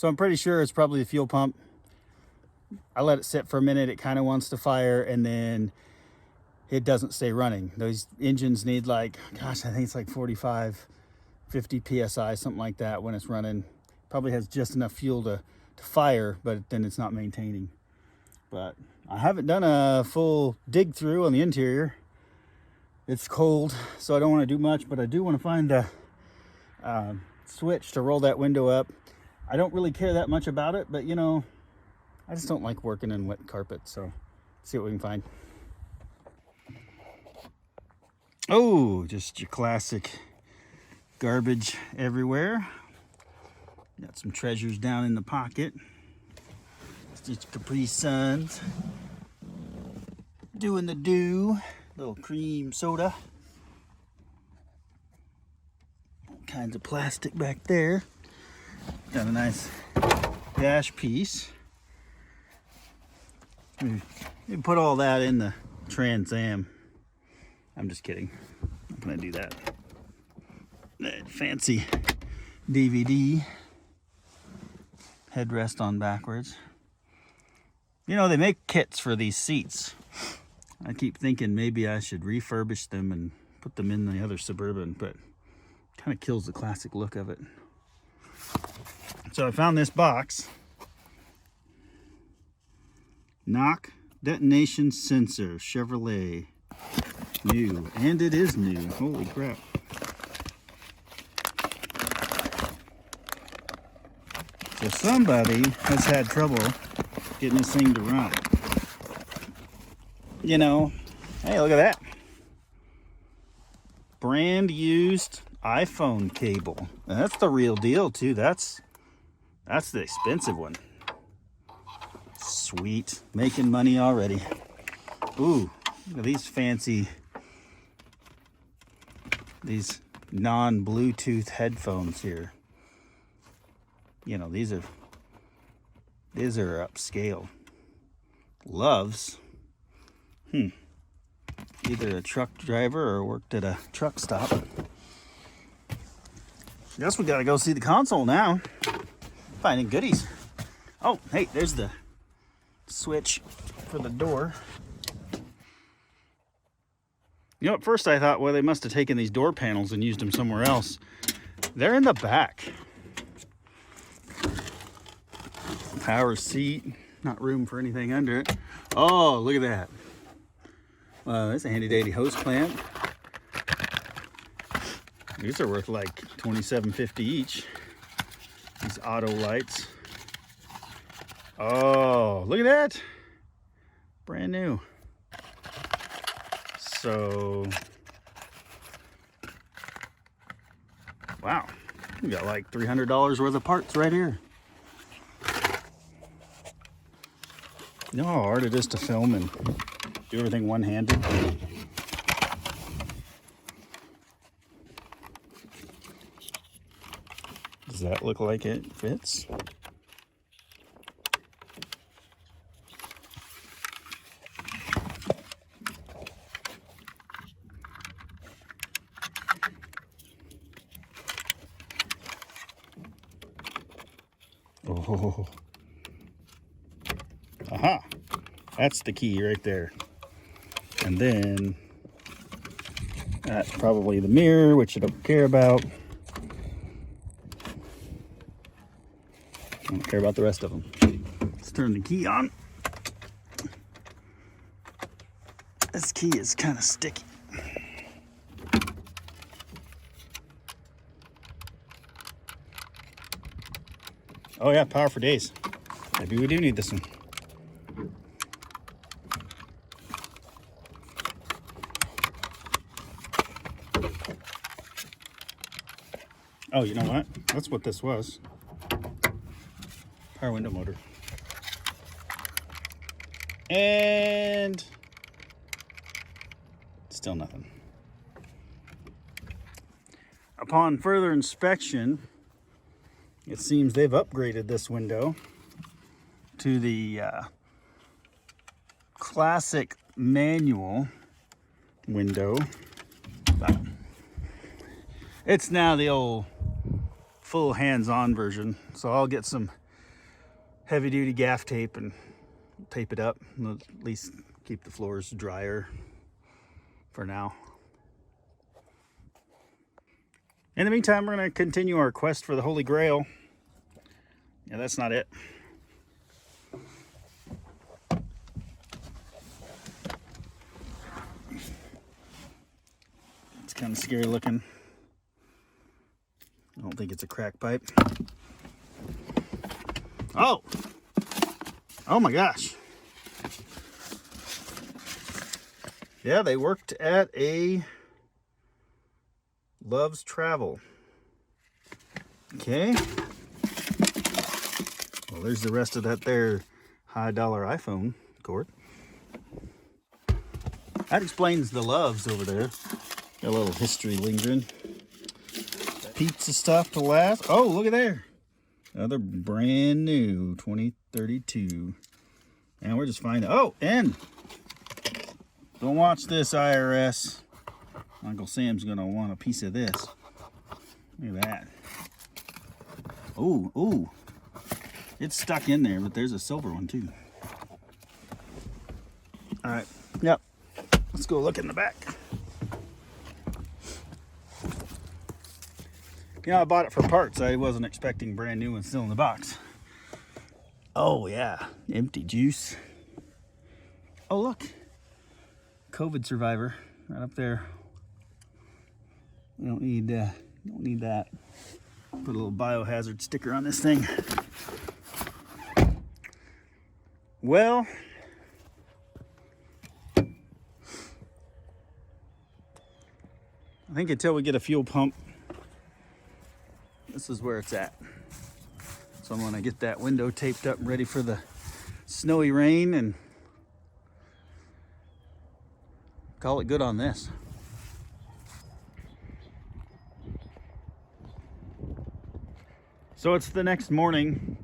So I'm pretty sure it's probably the fuel pump. I let it sit for a minute. It kind of wants to fire, and then it doesn't stay running. Those engines need like, gosh, I think it's like 45, 50 PSI, something like that when it's running. Probably has just enough fuel to fire, but then it's not maintaining. But I haven't done a full dig through on the interior. It's cold, so I don't want to do much, but I do want to find the switch to roll that window up. I don't really care that much about it, but you know, I just don't like working in wet carpet, so let's see what we can find. Oh, just your classic garbage everywhere. Got some treasures down in the pocket. It's just Capri Suns. Doing the do. Little cream soda. All kinds of plastic back there. Got a nice dash piece. We put all that in the Trans Am. I'm just kidding. I'm gonna do that. That fancy DVD. Headrest on backwards. You know, they make kits for these seats. I keep thinking maybe I should refurbish them and put them in the other Suburban, but kind of kills the classic look of it. So I found this box. Knock detonation sensor, Chevrolet. New, and it is new. Holy crap. So somebody has had trouble getting this thing to run. You know, hey, look at that. Brand used iPhone cable. And that's the real deal too. That's the expensive one. Sweet, making money already. Ooh, look at these fancy, these non-Bluetooth headphones here. You know, these are upscale. Loves. Either a truck driver or worked at a truck stop. Guess we gotta go see the console now. Finding goodies. Oh, hey, there's the switch for the door. You know, at first I thought, well, they must have taken these door panels and used them somewhere else. They're in the back. Power seat, not room for anything under it. Oh, look at that. That's a handy dandy hose clamp. These are worth like $27.50 each. These auto lights. Oh, look at that. Brand new. So, wow. We got like $300 worth of parts right here. You know how hard it is to film and do everything one-handed? Does that look like it fits? Oh. Aha. That's the key right there. And then that's probably the mirror, which I don't care about. I don't care about the rest of them. Let's turn the key on. This key is kind of sticky. Oh yeah, power for days. Maybe we do need this one. Oh, you know what? That's what this was. Power window motor. And still nothing. Upon further inspection, it seems they've upgraded this window to the classic manual window. It's now the old full hands-on version, so I'll get some heavy duty gaff tape and tape it up, and at least keep the floors drier for now. In the meantime, we're going to continue our quest for the Holy Grail. Yeah, that's not it. It's kind of scary looking. I don't think it's a crack pipe. Oh! Oh my gosh. Yeah, they worked at a Love's Travel. Okay. Well, there's the rest of that there high dollar iPhone cord. That explains the Loves over there. Got a little history lingering. Pizza stuff to last. Oh, look at there. Another brand new 2032. And we're just finding. Oh, and don't watch this, IRS. Uncle Sam's gonna want a piece of this. Look at that. Ooh, ooh. It's stuck in there, but there's a silver one too. All right. Yep. Let's go look in the back. You know, I bought it for parts. I wasn't expecting brand new ones still in the box. Oh yeah, empty juice. Oh look, COVID survivor right up there. We don't need that. Put a little biohazard sticker on this thing. Well, I think until we get a fuel pump, this is where it's at. So I'm gonna get that window taped up and ready for the snowy rain and call it good on this. So it's the next morning.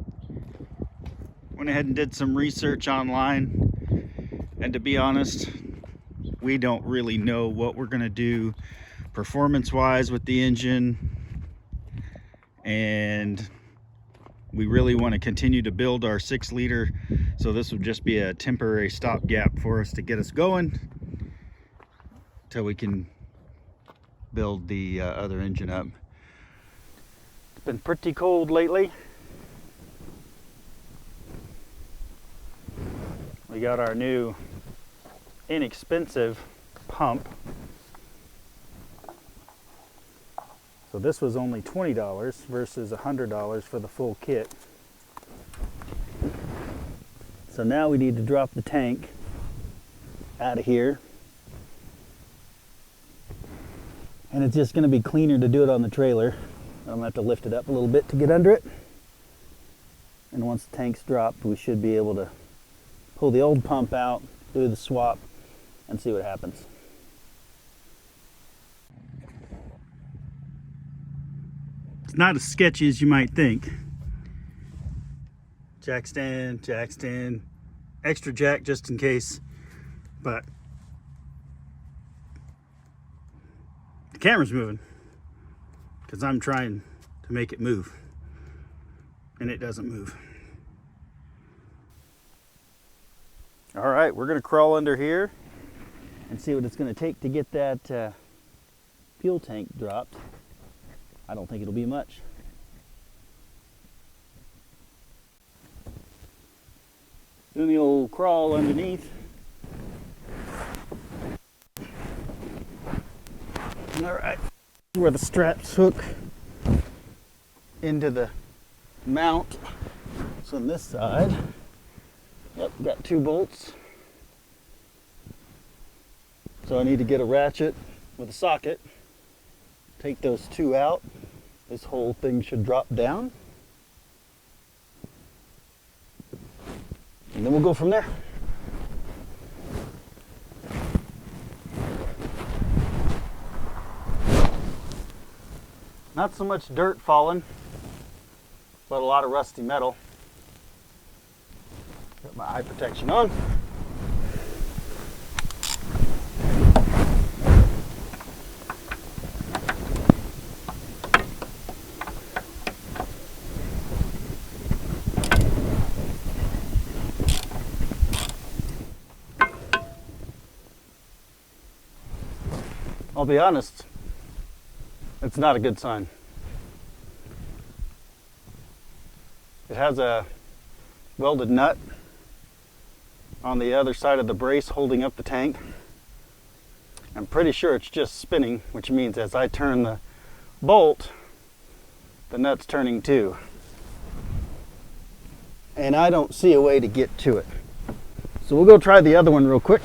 Went ahead and did some research online, and to be honest, we don't really know what we're gonna do performance-wise with the engine, and we really want to continue to build our 6-liter, so this would just be a temporary stopgap for us to get us going till we can build the other engine up. It's been pretty cold lately. We got our new inexpensive pump. So this was only $20 versus $100 for the full kit. So now we need to drop the tank out of here. And it's just going to be cleaner to do it on the trailer. I'm going to have to lift it up a little bit to get under it. And once the tank's dropped, we should be able to pull the old pump out, do the swap, and see what happens. It's not as sketchy as you might think. Jack stand, extra jack just in case, but the camera's moving because I'm trying to make it move and it doesn't move. All right, we're gonna crawl under here and see what it's gonna take to get that fuel tank dropped. I don't think it'll be much. Doing the old crawl underneath. All right, where the straps hook into the mount. So on this side, yep, got 2 bolts. So I need to get a ratchet with a socket. Take those 2 out. This whole thing should drop down. And then we'll go from there. Not so much dirt falling, but a lot of rusty metal. Got my eye protection on. I'll be honest, it's not a good sign. It has a welded nut on the other side of the brace holding up the tank. I'm pretty sure it's just spinning, which means as I turn the bolt, the nut's turning too. And I don't see a way to get to it. So we'll go try the other one real quick.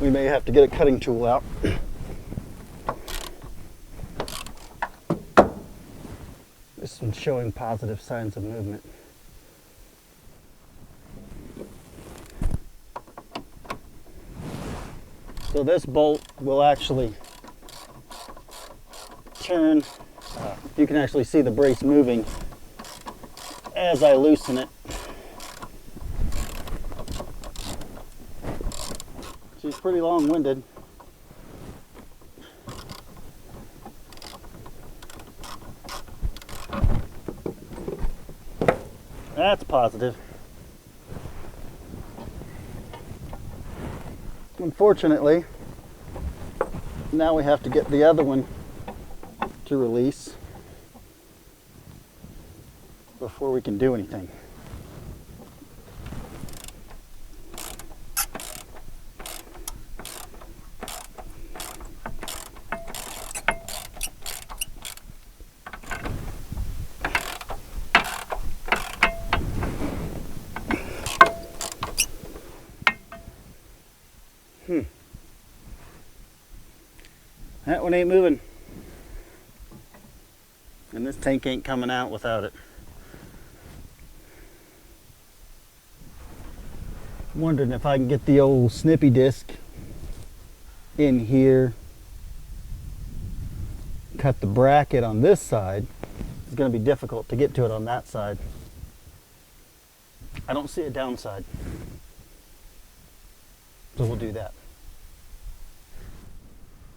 We may have to get a cutting tool out. This one's showing positive signs of movement. So this bolt will actually turn. You can actually see the brace moving as I loosen it. She's pretty long-winded. That's positive. Unfortunately, now we have to get the other one to release before we can do anything. That one ain't moving. And this tank ain't coming out without it. I'm wondering if I can get the old snippy disc in here, cut the bracket on this side. It's going to be difficult to get to it on that side. I don't see a downside. So we'll do that.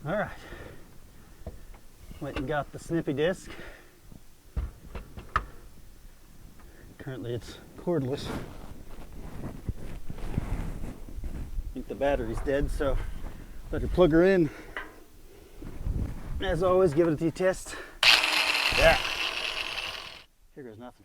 All right. Went and got the snippy disc. Currently it's cordless. I think the battery's dead, so better plug her in. As always, give it a t-test. Yeah. Here goes nothing.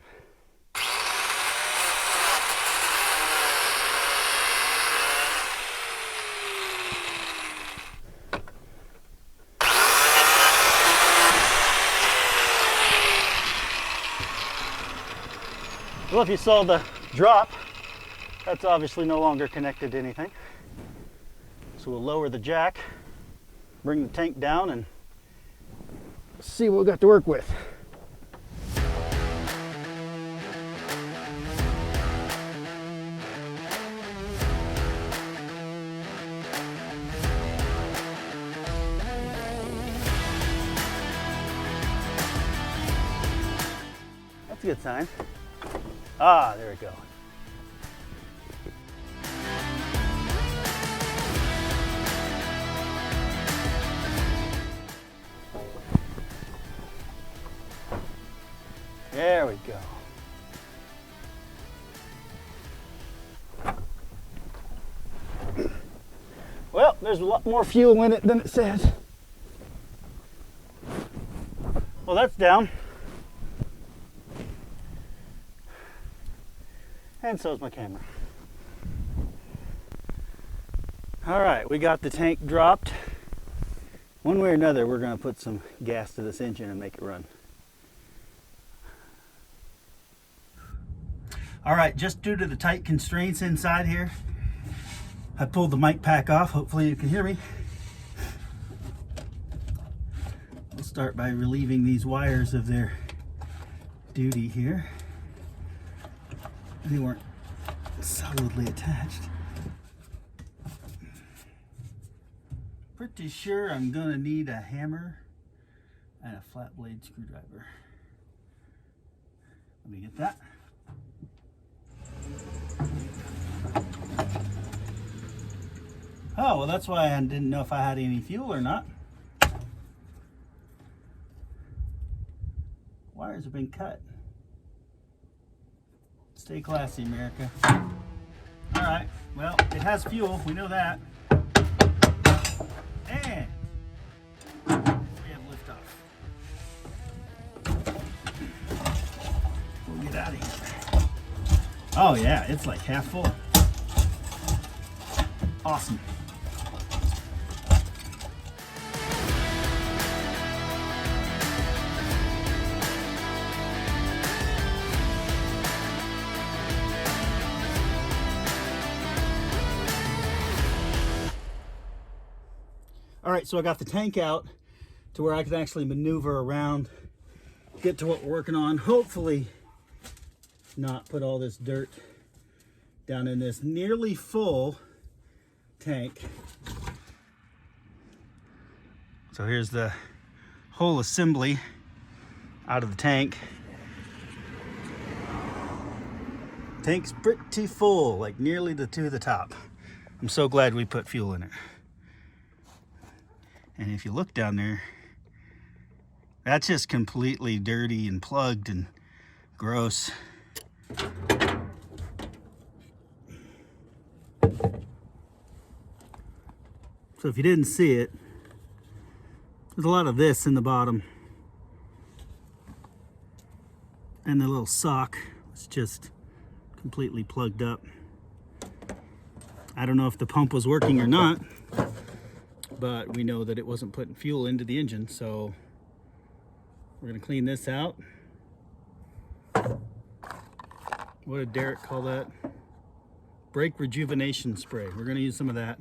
Well, if you saw the drop, that's obviously no longer connected to anything. So we'll lower the jack, bring the tank down, and see what we got to work with. That's a good sign. Ah, there we go. There we go. Well, there's a lot more fuel in it than it says. Well, that's down. And so's my camera. All right, we got the tank dropped. One way or another, we're going to put some gas to this engine and make it run. All right, just due to the tight constraints inside here, I pulled the mic pack off. Hopefully you can hear me. We'll start by relieving these wires of their duty here. They weren't solidly attached. Pretty sure I'm gonna need a hammer and a flat blade screwdriver. Let me get that. Oh, well, that's why I didn't know if I had any fuel or not. Wires have been cut. Stay classy, America. All right, well, it has fuel, we know that. And we have liftoff. We'll get out of here. Oh yeah, it's like half full. Awesome. All right, so I got the tank out to where I can actually maneuver around, get to what we're working on. Hopefully not put all this dirt down in this nearly full tank. So here's the whole assembly out of the tank. Tank's pretty full, like nearly to the top. I'm so glad we put fuel in it. And if you look down there, that's just completely dirty and plugged and gross. So if you didn't see it, there's a lot of this in the bottom. And the little sock is just completely plugged up. I don't know if the pump was working or not, but we know that it wasn't putting fuel into the engine, so we're gonna clean this out. What did Derek call that? Brake rejuvenation spray. We're gonna use some of that.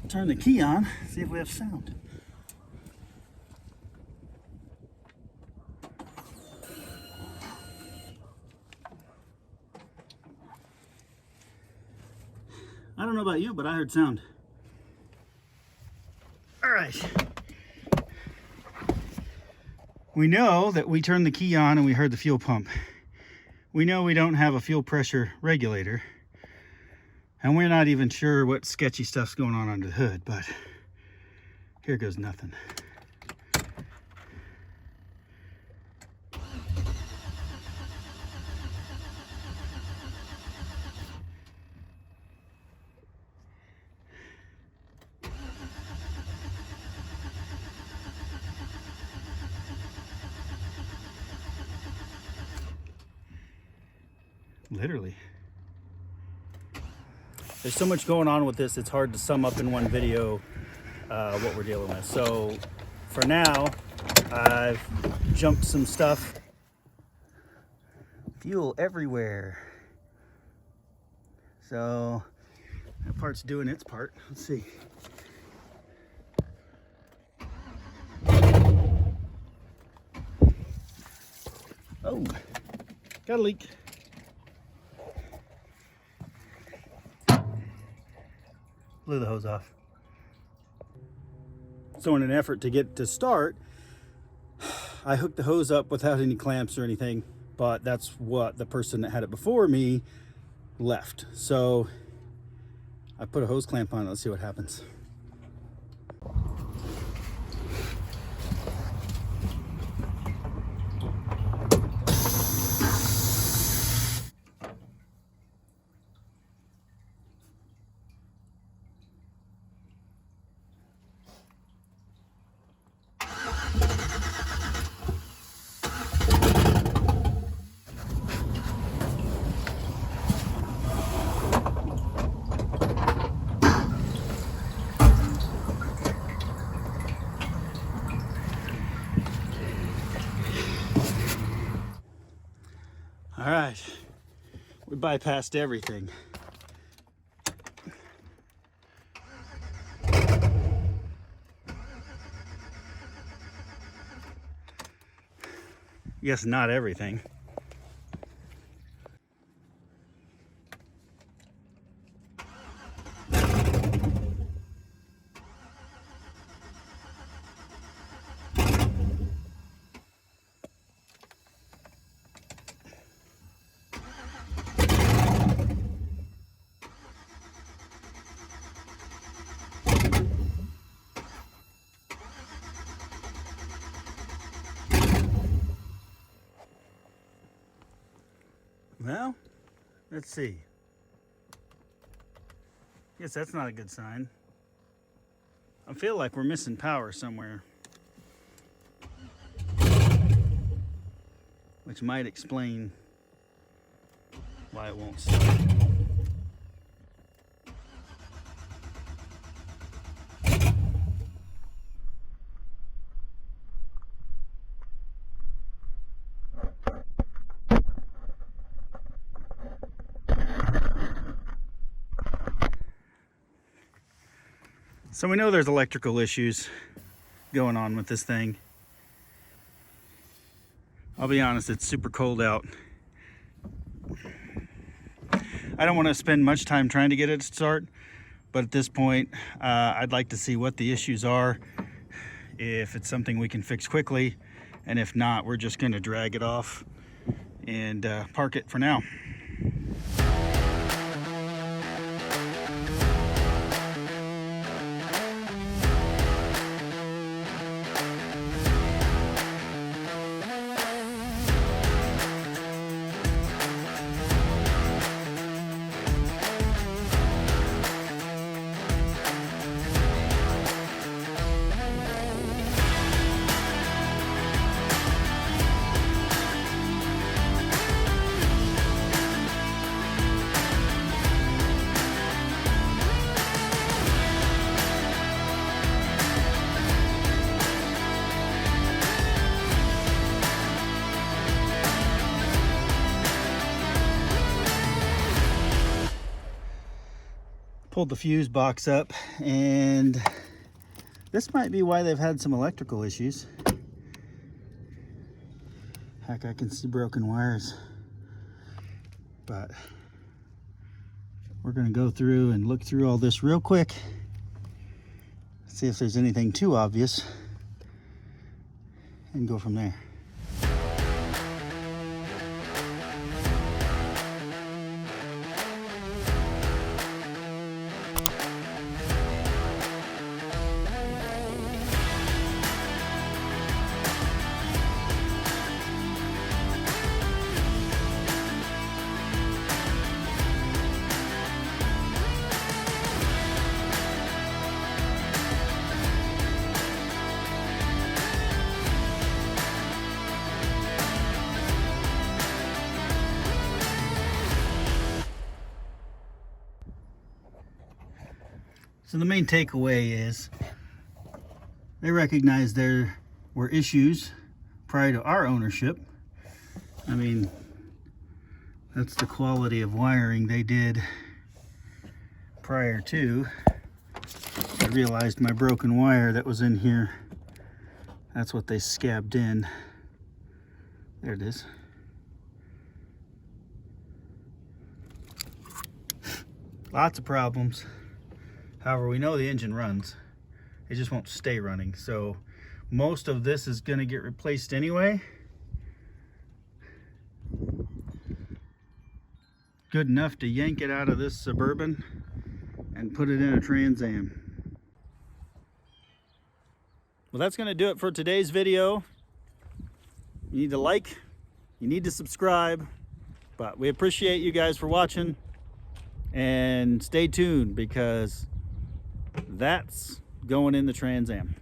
Turn the key on, see if we have sound. I don't know about you, but I heard sound. All right. We know that we turned the key on and we heard the fuel pump. We know we don't have a fuel pressure regulator. And we're not even sure what sketchy stuff's going on under the hood, but here goes nothing. Literally. There's so much going on with this, it's hard to sum up in one video what we're dealing with. So for now, I've jumped some stuff. Fuel everywhere. So that part's doing its part. Let's see. Oh, got a leak. Blew the hose off. So in an effort to get to start, I hooked the hose up without any clamps or anything, but that's what the person that had it before me left. So I put a hose clamp on it. Let's see what happens. All right, We bypassed everything. Yes, not everything. Well, let's see. Guess that's not a good sign. I feel like we're missing power somewhere, which might explain why it won't start. So we know there's electrical issues going on with this thing. I'll be honest, it's super cold out. I don't want to spend much time trying to get it to start, but at this point, I'd like to see what the issues are, if it's something we can fix quickly, and if not, we're just going to drag it off and park it for now. Pulled the fuse box up, and this might be why they've had some electrical issues. Heck, I can see broken wires. But we're gonna go through and look through all this real quick, see if there's anything too obvious, and go from there. So the main takeaway is they recognize there were issues prior to our ownership. I mean, that's the quality of wiring they did prior to. I realized my broken wire that was in here, that's what they scabbed in. There it is. Lots of problems. However, we know the engine runs. It just won't stay running. So most of this is going to get replaced anyway. Good enough to yank it out of this Suburban and put it in a Trans Am. Well, that's going to do it for today's video. You need to like, you need to subscribe, but we appreciate you guys for watching, and stay tuned because that's going in the Trans Am.